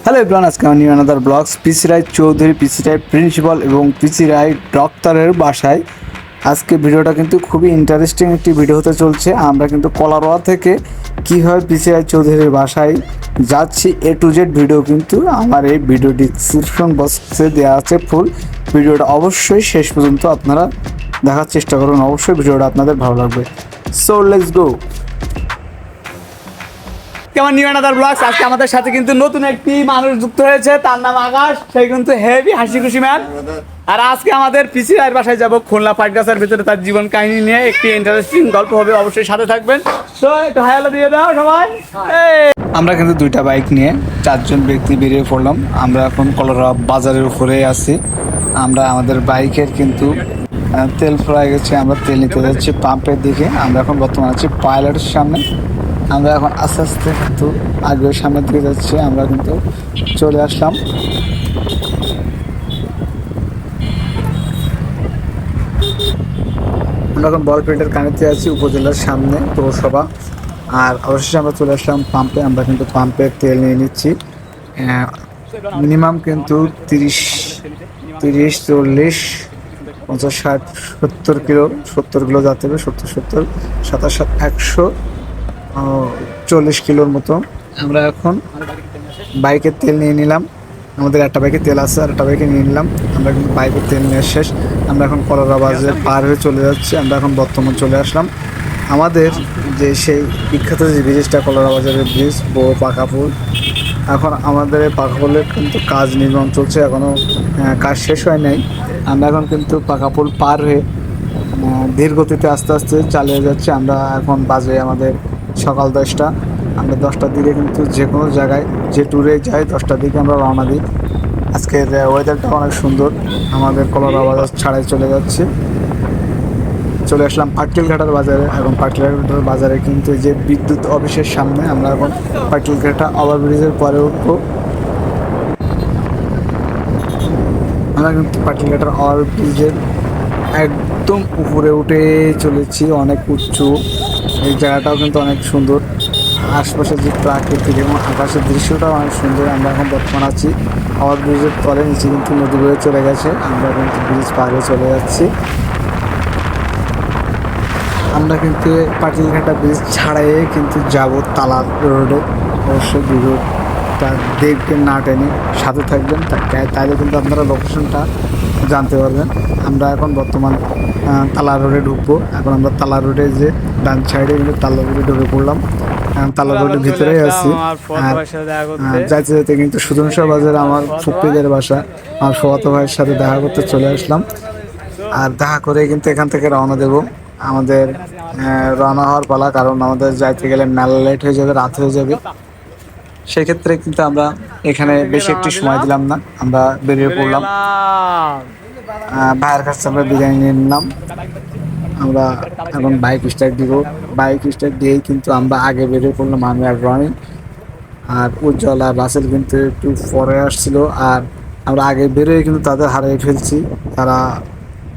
Hello everyone, আজকে আমি new another blogs পিসি রায় চৌধুরী, পিসি রায় principal এবং পিসি রায় ডক্টরের বাসায়। আজকে ভিডিওটা কিন্তু খুবই ইন্টারেস্টিং একটি ভিডিও হতে চলছে। আমরা কিন্তু কলারোয়া থেকে কীভাবে পিসি রায় চৌধুরীর বাসায় যাচ্ছি এ টু জেড ভিডিও কিন্তু আমার এই ভিডিও ডিসক্রিপশন বক্সে দেওয়া আছে। ফুল ভিডিওটা অবশ্যই শেষ পর্যন্ত আপনারা দেখার চেষ্টা করুন, অবশ্যই ভিডিওটা আপনাদের ভালো লাগবে। So let's go. কেমন নিউ আনাদার ব্লগস। আজকে আমাদের সাথে কিন্তু নতুন একটি মানুষ যুক্ত হয়েছে, তার নাম আকাশ। সে কিন্তু হেভি হাসি খুশি ম্যান। আর আজকে আমাদের পিসি রায়ের বাসায় যাব, খুলনা পাটগাছার ভিতরে তার জীবন কাহিনী নিয়ে একটি ইন্টারেস্টিং গল্প হবে, অবশ্যই সাথে থাকবেন। তো একটু হায়ালো দিয়ে দাও সবাই। আমরা কিন্তু দুইটা বাইক নিয়ে চারজন ব্যক্তি বেরিয়ে পড়লাম। আমরা এখন কলারোয়া বাজারের উপরে আছি। আমরা আমাদের বাইকের কিন্তু তেল ফুরাই গেছে, আমরা তেল নিতে যাচ্ছি পাম্পের দিকে। আমরা এখন বর্তমানে আছি পাইলটের সামনে। আমরা এখন আস্তে আস্তে কিন্তু আগে সামনের দিকে যাচ্ছি। আমরা কিন্তু চলে আসলাম আমরা এখন বলপেটের কানেতে আছি, উপজেলার সামনে পৌরসভা। আর অবশেষে আমরা চলে আসলাম পাম্পে। আমরা কিন্তু পাম্পের তেল নিয়ে নিচ্ছি। মিনিমাম কিন্তু 30, 40, 50, 60, 70 কিলো যেতে হবে। 70, 77, 140 কিলোর মতো। আমরা এখন বাইকের তেল নিয়ে নিলাম। আমাদের একটা বাইকে তেল আছে, আর একটা বাইকে নিয়ে নিলাম। আমরা কিন্তু বাইকের তেল নিয়ে শেষ। আমরা এখন কলারোয়া বাজার পার হয়ে চলে যাচ্ছি। আমরা এখন বর্তমান চলে আসলাম আমাদের যে সেই বিখ্যাত যে ব্রিজটা, কলারোয়া বাজারের ব্রিজ বড় পাকাপুল। এখন আমাদের পাকাপুলের কিন্তু কাজ নির্মাণ চলছে, এখনও কাজ শেষ হয় নাই। আমরা এখন কিন্তু পাকাপুল পার হয়ে ধীর গতিতে আস্তে আস্তে চালিয়ে যাচ্ছি। আমরা এখন বাজে আমাদের সকাল 10টা। আমরা 10টার দিকে কিন্তু যে কোনো জায়গায় যে ট্যুরে যাই 10টার দিকে আমরা রওনা দিই। আজকের ওয়েদারটা অনেক সুন্দর। আমাদের কলারোয়া বাজার ছাড়াই চলে যাচ্ছি। চলে আসলাম পাটকেলঘাটার বাজারে। এখন পাটকেলঘাটার বাজারে কিন্তু যে বিদ্যুৎ অফিসের সামনে। আমরা এখন পাটকেলঘাটা ওভারব্রিজের পরে উঠবো। আমরা কিন্তু পাটকেলঘাটার ওভারব্রিজের একদম উপরে উঠে চলেছি, অনেক উঁচু। এই জায়গাটাও কিন্তু অনেক সুন্দর। আশপাশের যে প্রাকৃতিক এবং আকাশের দৃশ্যটাও অনেক সুন্দর। আমরা এখন বর্তমান আছি ওভারব্রিজের তলে, নিচে কিন্তু নদী বয়ে চলে গেছে। আমরা কিন্তু ব্রিজ পার হয়ে চলে যাচ্ছি। আমরা কিন্তু পাটকেলঘাটা ব্রিজ ছাড়াই কিন্তু যাব তালা রোডে। অবশ্যই ভিডিওটা দেখবেন, না টেনে সাথে থাকবেন, তাইলে কিন্তু আপনারা লোকেশনটা জানতে পারবেন। আমরা এখন বর্তমান তালা রোডে ঢুকবো। এখন আমরা তালা রোডে যে ডান সাইডে কিন্তু তালা রোডে ঢুকে পড়লাম। তালা রোডের ভিতরেই আছি। আর যাইতে যেতে কিন্তু সুজন শাহ বাজারে আমার ফুপ্পিদের বাসা, আমার ফুফাতো ভাইয়ের সাথে দেখা করতে চলে আসলাম। আর দেখা করে কিন্তু এখান থেকে রওনা দেবো। আমাদের রওনা হওয়ার পালা, কারণ আমাদের যাইতে গেলে মেলা লেট হয়ে যাবে, রাত হয়ে যাবে। সেক্ষেত্রে কিন্তু আমরা এখানে বেশি একটু সময় দিলাম না, আমরা বেরিয়ে পড়লাম। ভাইয়ের কাছে আমরা বিরিয়ানি নিয়ে নিলাম। আমরা এখন বাইক স্টার্ট দিব। বাইক স্টার্ট দিয়েই কিন্তু আমরা আগে বেরিয়ে পড়লাম, আমি আর রনি। আর উজ্জ্বল আর রাসেল কিন্তু একটু পরে আসছিল। আর আমরা আগে বেরোয় কিন্তু তাদের হারিয়ে ফেলছি। তারা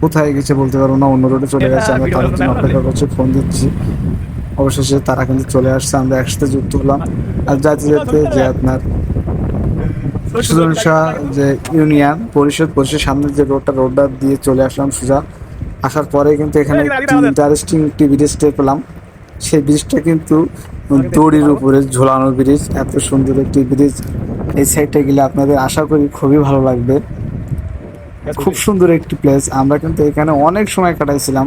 কোথায় গেছে বলতে পারবো না, অন্য রোডে চলে গেছে। আমরা তাদের জন্য অপেক্ষা করছি, ফোন দিচ্ছি। অবশেষে তারা কিন্তু চলে আসছে, আমরা একসাথে যুক্ত হলাম। আর যাতে যেতে যে আপনার সুজন শাহ যে ইউনিয়ন পরিষদের সামনে যে রোডটা দিয়ে চলে আসলাম সোজা। আসার পরে কিন্তু এখানে একটি ইন্টারেস্টিং একটি ব্রিজ টের পেলাম। সেই ব্রিজটা কিন্তু দড়ির উপরে ঝোলানো ব্রিজ, এত সুন্দর একটি ব্রিজ। এই সাইডটা গেলে আপনাদের আশা করি খুবই ভালো লাগবে। খুব সুন্দর একটি প্লেস। আমরা কিন্তু এখানে অনেক সময় কাটাইছিলাম।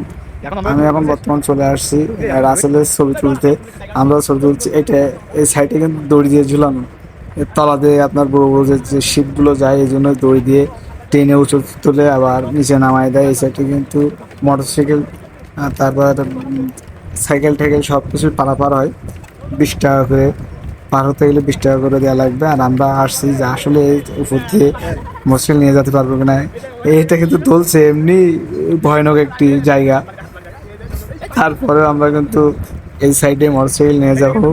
আমি এখন বর্তমান চলে আসছি রাসেলের ছবি তুলতে। আমরাও ছবি তুলছি। এই সাইডে কিন্তু দড়ি দিয়ে ঝুলানো, এর তলা দিয়ে আপনার বড় বড় যে শিপগুলো যায়, এই জন্য দড়ি দিয়ে টেনে উঁচু তুলে আবার নিচে নামাই দেয়। এই সাইডে কিন্তু মোটরসাইকেল, তারপর সাইকেল টাইকেল সব কিছু পারাপার হয়। 20 টাকা করে পার হতে গেলে 20 টাকা করে দেওয়া লাগবে। আর আমরা আসছি যে আসলে এই উপর দিয়ে মোটরসাইকেল নিয়ে যেতে পারবো কিনা। এইটা কিন্তু তুলছে এমনি ভয়ানক একটি জায়গা। তারপরে আমরা কিন্তু এই সাইডে মোটরসাইকেল নিয়ে যাবো।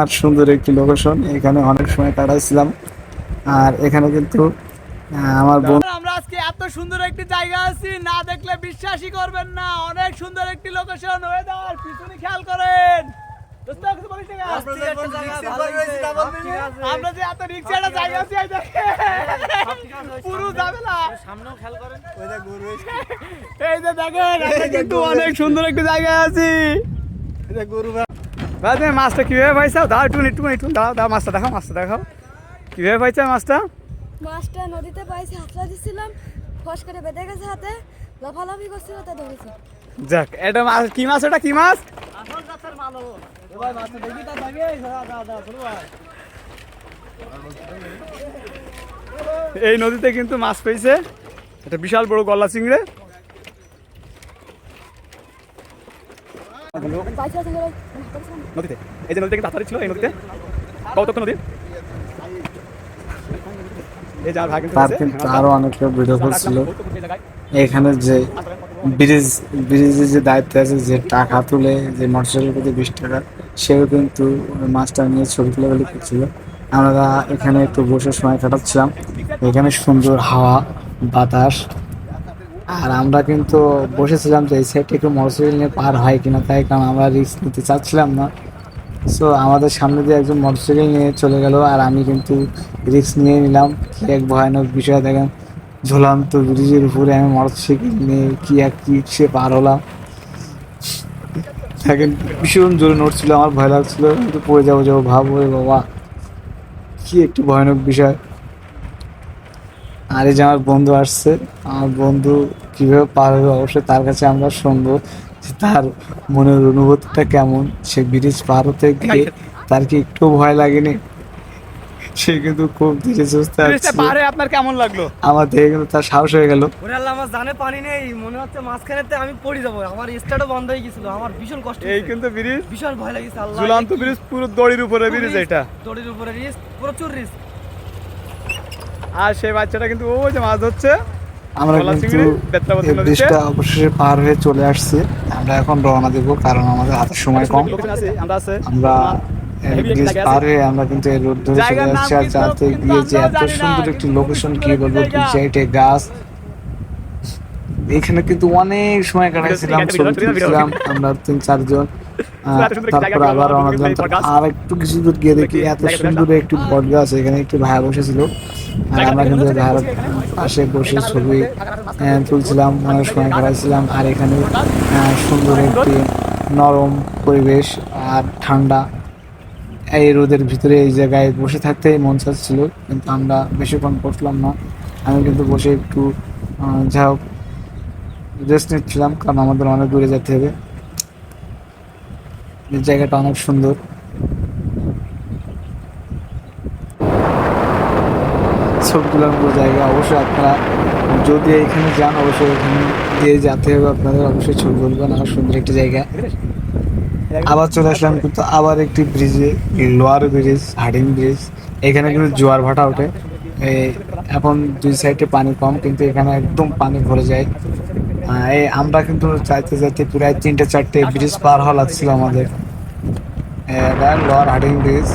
আর সুন্দর একটি লোকেশন, এখানে অনেক সময় কাটাইছিলাম। আর এখানে কিন্তু আমার বোন, আমরা আজকে এত সুন্দর একটি জায়গা আছি, না দেখলে বিশ্বাসই করবেন না। অনেক সুন্দর একটি লোকেশন, ওয়েদার পিছনে খেয়াল করেন। দোস্ত কিছু বলিস না। আমরা যে এত রিক্সা একটা জায়গা আছে এই দেখে পুরো যাবে না। সামনেও খেয়াল করেন এই যে দেখেন আমরা কিন্তু অনেক সুন্দর একটা জায়গায় আছি। ভাই তুমি মাছটা কিভাবে পাইছো? দাও একটু দাও মাছটা দেখাও কিভাবে পাইছো মাছটা? মাছটা নদীতে পাইছি, হাতলা দিছিলাম, ফস করে বেঁধে গেছে হাতে, লাফালাফি করছিল, তা ধরেছি। যাক এটা মাছ কি মাছ? ওটা কি মাছ? এই নদীতে কিন্তু মাছ পেয়েছে, এটা বিশাল বড় গলা চিংড়ে। পাইছি আছে করে নদীতে এই যে নদীতে কিন্তু হাতারি ছিল, এই নদীতে কতক্ষণ নদী এই যার ভাগ তার কিন্তু আরো অনেকে ভিডিও করছিল। এখানে যে ব্রিজের যে দায়িত্ব আছে, যে টাকা তুলে যে মোটরসাইকেল প্রতি 20 টাকা, সেও কিন্তু ওই মাছটা নিয়ে ছবি তুলে করছিল। আমরা এখানে একটু বসে সময় কাটাচ্ছিলাম, এখানে সুন্দর হাওয়া বাতাস। আর আমরা কিন্তু বসেছিলাম যে এই সাইডে একটু মোটরসাইকেল নিয়ে পার হয় কিনা, তাই কারণ আমরা রিস্ক নিতে চাচ্ছিলাম না। সো আমাদের সামনে দিয়ে একজন মোটরসাইকেল নিয়ে চলে গেল, আর আমি কিন্তু রিস্ক নিয়ে নিলাম। কি এক ভয়ানক বিষয় দেখেন, ঝুলন্ত ব্রিজের উপরে আমি মোটরসাইকেল নিয়ে কি এক রিক্সে পার হলাম। দেখেন ভীষণ জোরে নড়ছিল, আমার ভয় লাগছিল কিন্তু পড়ে যাবো ভাবো রে বাবা, কি একটু ভয়ানক বিষয়। আর এই যে আমার বন্ধু আসছে, আমার বন্ধু কিভাবে পার হবে অবশ্যই তার কাছে আমরা শুনবো যে তার মনের অনুভূতিটা কেমন। সে ব্রিজ পার হতে গিয়ে তার কি একটু ভয় লাগেনি? সে কিন্তু খুব ধীরে সুস্থে আসছে। পারে আপনার কেমন লাগলো? আমার দেখে কিন্তু তার সাহস হয়ে গেল। ওরে আল্লাহ, আমার জানে পানি নেই, মনে হচ্ছে মাঝখানেতে আমি পড়ে যাবো, আমার স্টার্টও বন্ধ হয়ে গেছিল, আমার ভীষণ কষ্ট এই হয়েছে। কিন্তু ব্রিজ, ভীষণ ভয় লাগিছে। আল্লাহ, ঝুলন্ত ব্রিজ, পুরো দড়ির উপরে ব্রিজ এটা। দড়ির উপরে রিস্ক, প্রচুর রিস্ক। আর সেই বাচ্চাটা কিন্তু ওই যে মাছ ধরছে। আমরা গলা কিন্তু চিংড়ি, বেত্রাবতী এই নদীতে। ব্রিজটা অবশেষে পার হয়ে চলে আসছে। আমরা এখন রওনা দেবো, কারণ আমাদের হাতে সময় কম। লোকজন আছে, আমরা আছে। আমরা এই ব্রিজ পার হয়ে আমরা কিন্তু এই রোড ধরে চলে জায়গার নাম যাচ্ছি। আর কি যাতে কিন্তু গিয়ে যে আমরাও এত জানি না, সুন্দর একটি কিন্তু লোকেশন, কি সুন্দর বলবো, একটা দুই জায়গা। সাইডে গাছ। এখানে কিন্তু অনেক সময় কাটাইছিলাম, ছবি তুলছিলাম আমরা 3-4 জন। তারপর আবার রওনা দিলাম। আর একটু কিছু দূর গিয়ে দেখি এত সুন্দর একটি বট গাছ, এখানে একটি ভাইয়া বসেছিল। আর আমরা কিন্তু ভাইয়ার পাশে বসে ছবি তুলছিলাম, অনেক সময় কাটাইছিলাম। আর এখানে সুন্দর একটি নরম পরিবেশ আর ঠান্ডা। এই রোদের ভিতরে এই জায়গায় বসে থাকতেই মন চাচ্ছিল, কিন্তু আমরা বেশিক্ষণ বসলাম না। আমি কিন্তু বসে একটু যা হোক রেস্ট নিচ্ছিলাম, কারণ আমাদের অনেক দূরে যেতে হবে। এই জায়গাটা অনেক সুন্দর। ছবি তোলার মতো জায়গা। অবশ্যই আপনারা যদি এখানে যান, অবশ্যই এখানে দিয়ে যেতে হবে আপনাদের, অবশ্যই ছবি তুলবেন। আর সুন্দর একটি জায়গা। আবার চলে আসলাম কিন্তু আবার একটি ব্রিজে, লোয়ার ব্রিজ, হার্ডিং ব্রিজ। এখানে কিন্তু জোয়ার ভাটা ওঠে। এখন দুই সাইডে পানি কম, কিন্তু এখানে একদম পানি ভরে যায়। আমরা কিন্তু যাইতে প্রায় 3-4টে ব্রিজ পার হওয়া লাগছিল আমাদের। Lower herding bridge.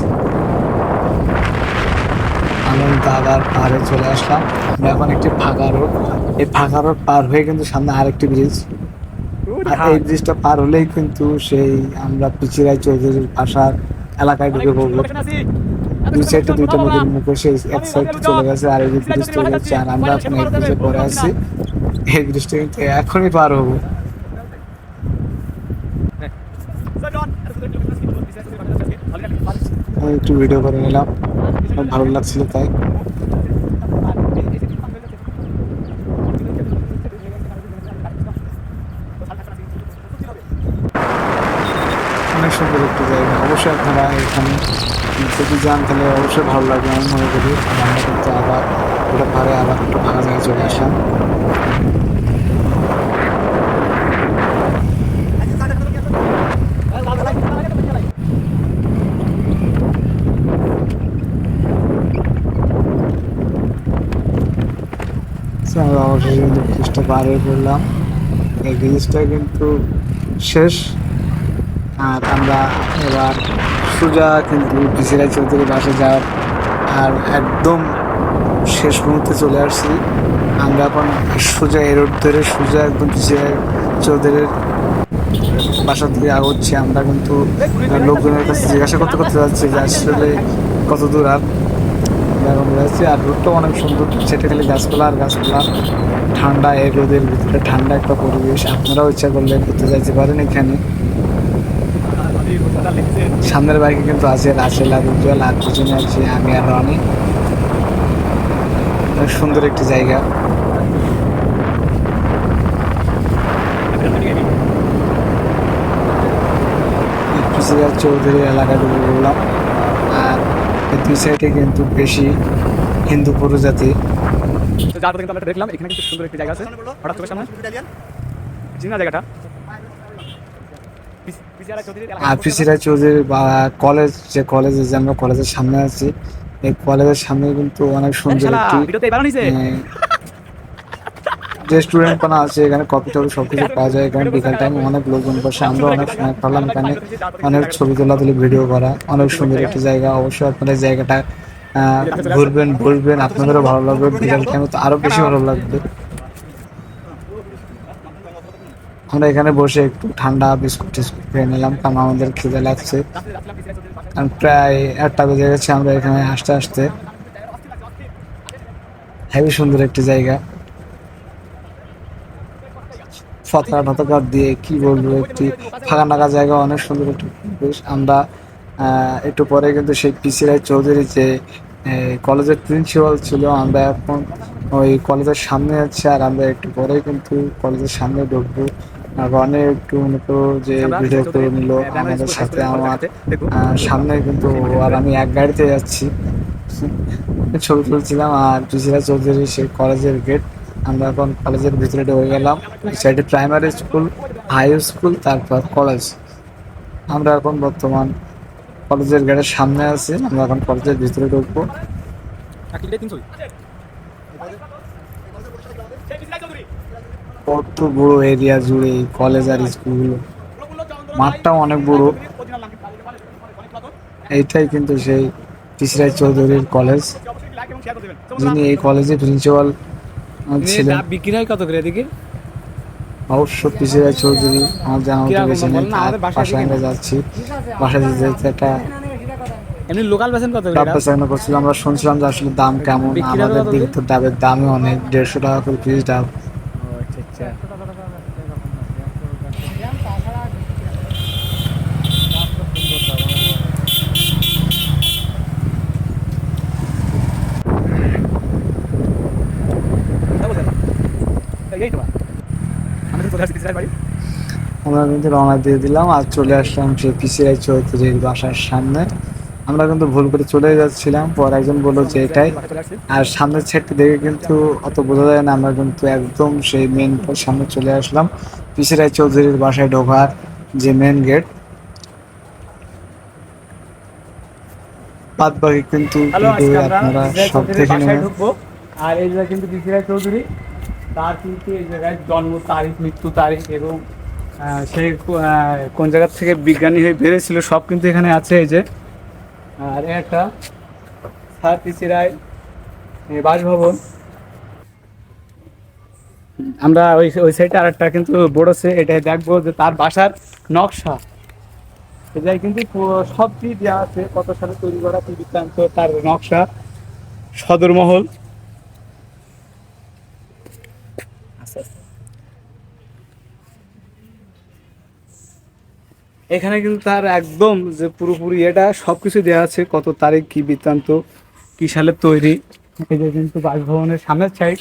আমরা কিন্তু আবার পাহাড়ে চলে আসলাম। আমরা এখন একটি ফাঁকা রোড, এই ফাঁকা রোড পার হয়ে কিন্তু সামনে আরেকটি ব্রিজ। আর এই ব্রিজটা পার হলেই কিন্তু সেই আমরা পিচিরাই চৌধুরীর বাসার এলাকায় ঢুকে পড়বো। দুই সাইডে দুইটা নদীর মুখে, সেই এক সাইডে চলে গেছে আর এই ব্রিজ চলে যাচ্ছে। আর আমরা এখন এই ব্রিজে পড়ে আছি। এই ব্রিজটা কিন্তু এখনই পার হবো। আমি একটু ভিডিও করে নিলাম, ভালো লাগছিল তাই। অনেক সুন্দর একটি জায়গা। অবশ্যই আপনারা এখানে যদি যান তাহলে অবশ্যই ভালো লাগবে আমি মনে করি। আমরা কিন্তু আবার ওটা পারে আবার একটু ভালো জায়গায় চলে আসলাম। আমরা অবশ্যই কিন্তু ব্রিজটা পার হয়ে পড়লাম। এই ব্রিজটা কিন্তু শেষ। আর আমরা এবার সোজা কিন্তু পিছিয়ে চৌধুরী বাসে যাওয়ার আর একদম শেষ মুহূর্তে চলে আসছি। আমরা এখন সোজা এই রোড ধরে সোজা একদম পিছিয়ে চৌধুরীর বাসা থেকে আগাচ্ছি আমরা, কিন্তু লোকজনের কাছে জিজ্ঞাসা করতে করতে যাচ্ছি যে আসলে কত দূর আর এখন যাচ্ছি। আর রোডটা অনেক সুন্দর, সেটা খালি গাছপালা আর গাছপালা, ঠান্ডা, এই রোদের ভিতরে ঠান্ডা একটা পরিবেশ। আপনারাও ইচ্ছা করলে ঘুরতে যাইতে পারেন এখানে। সামনের বাইকে কিন্তু আছে রাসেল আর উজ্জ্বল, আর পিছনে আছে আমি আর রনি। অনেক সুন্দর একটি জায়গা। পিসিরাজ চৌধুরী এলাকা ঢুকে বললাম। আর এই দুই সাইডে কিন্তু বেশি হিন্দু প্রজাতি। তো যার পথে কিন্তু আমরা দেখলাম এখানে কিন্তু সুন্দর একটি জায়গা আছে হঠাৎ চোখের সামনে, চিনা জায়গাটা। আর পিসিরাজ চৌধুরী বা কলেজ, যে কলেজে যে আমরা কলেজের সামনে আছি, এই কলেজের সামনে কিন্তু অনেক সুন্দর একটি রেস্টুরেন্ট বানা আছে। এখানে কফি টফি সবকিছু পাওয়া যায়। এখানে বিকাল টাইমে অনেক লোকজন বসে, আমরা অনেক সময় পারলাম এখানে অনেক ছবি তোলা তুলি, ভিডিও করা। অনেক সুন্দর একটি জায়গা। অবশ্যই আপনারা এই জায়গাটা ঘুরবেন, বসবেন, আপনাদেরও ভালো লাগবে। বিকাল টাইমে তো আরো বেশি ভালো লাগবে। আমরা এখানে বসে একটু ঠান্ডা বিস্কুট টিস্কুট খেয়ে নিলাম, কারণ আমাদের খিদে লাগছে। কারণ প্রায় 1টা বেজে গেছে আমরা এখানে আসতে আসতে। হেবি সুন্দর একটি জায়গা, পতাকা টতাকা দিয়ে কি বলবো, একটি ফাঁকা নাকা জায়গা, অনেক সুন্দর একটি পরিবেশ। আমরা একটু পরে কিন্তু সেই পিসিরাজ চৌধুরী যে কলেজের প্রিন্সিপাল ছিল, আমরা এখন ওই কলেজের সামনে আছি। আর আমরা একটু পরে কিন্তু কলেজের সামনে ঢুকবো। আর অনেক একটু মনে করো যে ভিডিও করে নিল আমাদের সাথে। আমার সামনে কিন্তু আর আমি এক গাড়িতে যাচ্ছি, ছবি তুলছিলাম। আর পিসিরাজ চৌধুরী সেই কলেজের গেট। আমরা এখন কলেজের ভিতরে ঢুকে গেলাম। সাইডে প্রাইমারি স্কুল, হাই স্কুল, তারপর কলেজ। আমরা এখন বর্তমান কলেজের গেটের সামনে আছি। আমরা এখন কলেজের ভিতরে ঢুকবো। কত বড় এরিয়া জুড়ে কলেজ আর স্কুলগুলো, মাঠটাও অনেক বড়। এইটাই কিন্তু সেই পিসিরাজ চৌধুরীর কলেজ, যিনি এই কলেজে প্রিন্সিপাল ছিলেন। বিক্রি হয় কত করে এদিকে? অবশ্য পিসিরাজ চৌধুরী আমার জানা মতো বেশি নেই। তার বাসায় আমরা যাচ্ছি, বাসায় যেতে যেতে একটা এমনি লোকাল বেসন কত করে? ডাব বেচাকেনা করছিলাম। আমরা শুনছিলাম যে আসলে দাম কেমন। আমাদের দিকে তো ডাবের দামই অনেক, 150 টাকা করে পিস ডাব। আচ্ছা আচ্ছা। আমরা কিন্তু রওনা দিয়ে দিলাম আর চলে আসলাম সেই পিসিরাজ চৌধুরীর বাসার সামনে। আমরা কিন্তু ভুল করে চলে যাচ্ছিলাম, পর একজন বললো যে এটাই। আর সামনের সাইডটা দেখে কিন্তু অত বোঝা যায় না। আমরা কিন্তু একদম সেই মেন সামনে চলে আসলাম, পিসিরাজ চৌধুরীর বাসায় ঢোকার যে মেন গেট। বাদ বাকি কিন্তু আপনারা সব দেখে নেবেন। আর এই জায়গায় কিন্তু পিসিরাজ চৌধুরী, তার কিন্তু এই জায়গায় জন্ম তারিখ, মৃত্যু তারিখ এবং সে কোন জায়গা থেকে বিজ্ঞানী হয়ে বেরিয়েছিল সব কিন্তু এখানে আছে। এই যে আর একটা স্যার পিসিরাজ বাসভবন। আমরা ওই সাইডে আর একটা কিন্তু বড় আছে, এটাই দেখবো যে তার বাসার নকশা। এটাই কিন্তু সব কিছু দেওয়া আছে, কত সালে তৈরি করা, কি বৃত্তান্ত, তার নকশা, সদরমহল। এখানে কিন্তু তার একদম যে পুরোপুরি এটা সবকিছু দেওয়া আছে, কত তারিখ, কি বৃত্তান্ত, কি সালে তৈরি। এই যে কিন্তু বাসভবনের সামনের সাইড,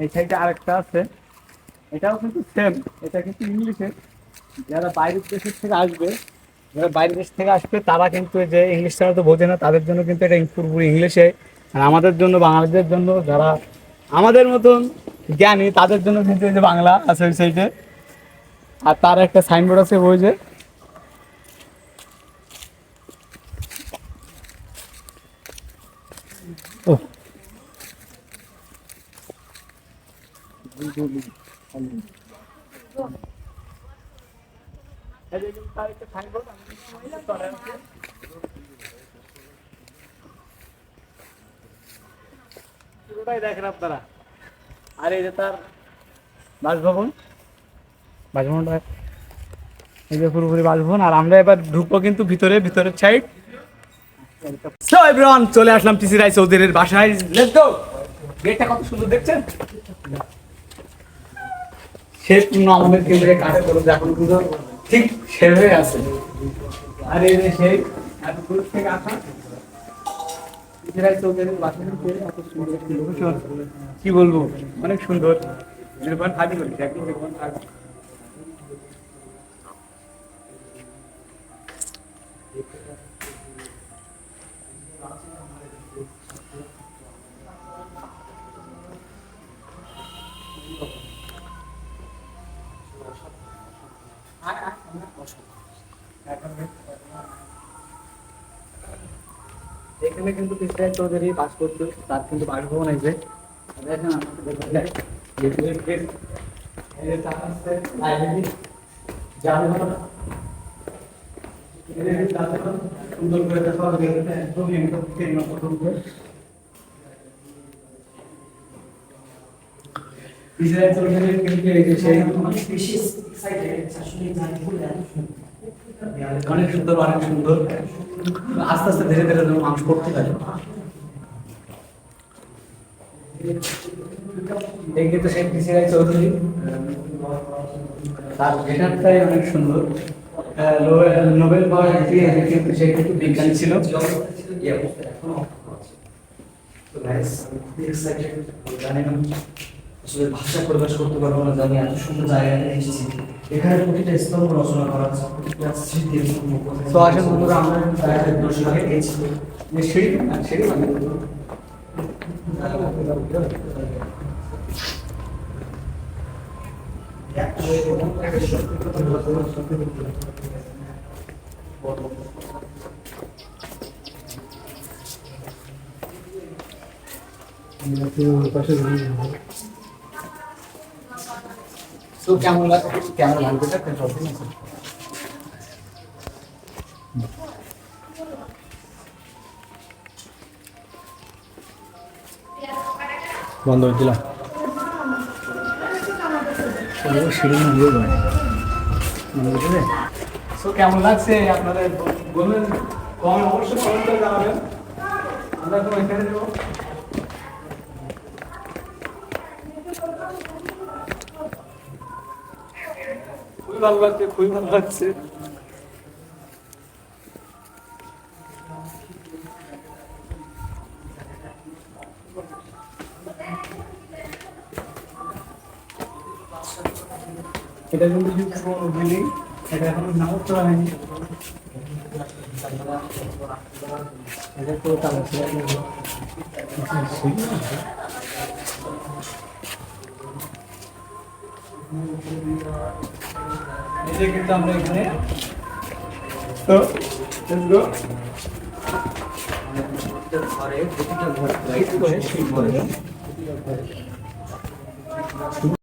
এই সাইডে আরেকটা আছে, এটাও কিন্তু সেম। এটা কিন্তু ইংলিশে। যারা বাইরের দেশের থেকে আসবে, যারা বাইরের দেশ থেকে আসবে তারা কিন্তু যে ইংলিশ ছাড়া তো বোঝে না, তাদের জন্য কিন্তু এটা পুরোপুরি ইংলিশে। আর আমাদের জন্য, বাঙালিদের জন্য, যারা আমাদের মতন জ্ঞানী, তাদের জন্য কিন্তু এই যে বাংলা আছে ওই সাইডে। আর তার একটা সাইনবোর্ড আছে ওই যে। ও দেখেন আপনারা। আর এই যে তার বাসভবন, বাসভবনটা এই যে পুরোপুরি বাসভবন। আর আমরা এবার ঢুকবো কিন্তু ভিতরের সাইড। সো এভরিওয়ান, চলে আসলাম টিসি রায় চৌধুরীর বাসায়। Let's go. গেটটা কত সুন্দর দেখছেন, শেষ পূর্ণ আমাদের কেন্দ্রে কাটে করে এখন কিন্তু ঠিক সেভাবে আছে। আর এই যে সেই এত দূর থেকে আসা টিসি রায় চৌধুরীর বাসা কিন্তু এত সুন্দর একটি লোকেশন, কি বলবো, অনেক সুন্দর। নির্বাণ থাকি বলি একদম নির্বাণ থাকি। এখানে কিন্তু কৃষ্ণ চৌধুরী বাস করতো, তার কিন্তু বাসভবন আছে। দেখেন সুন্দর করে অনেক সুন্দর, অনেক সুন্দর। আস্তে আস্তে ধীরে ধীরে মানুষ করতে পারে। এই কিন্তু সেই টিসি রায় চৌধুরী, তার গেটারটাই অনেক সুন্দর। নোবেল পাওয়া কিন্তু সে কিন্তু বিজ্ঞানী ছিল। আসলে ভাষা প্রকাশ করতে পারবো না, জানি এত সুন্দর জায়গায় এসেছি। এখানে প্রতিটা স্তম্ভ রচনা করা আছে, প্রতিটা স্মৃতির তো আসেন বন্ধুরা, আমরা দর্শকে গেছি। সিঁড়ি সিঁড়ি মানে তো কেমন লাগছে, কেমন লাগবে বন্ধ হয়ে দিলাম। তো কেমন লাগছে আপনাদের বলবেন, অবশ্যই কমেন্ট করে জানাবেন। আমরা তো এখানে যাবো। খুবই ভালো লাগছে, খুবই ভালো লাগছে। এটা কিন্তু বিল্ডিং, এটা এখনো নামও তো হয়নি। এটা তো তাহলে এই যে কিন্তু আমরা এখানে তো ঘরে প্রতিটা ঘরে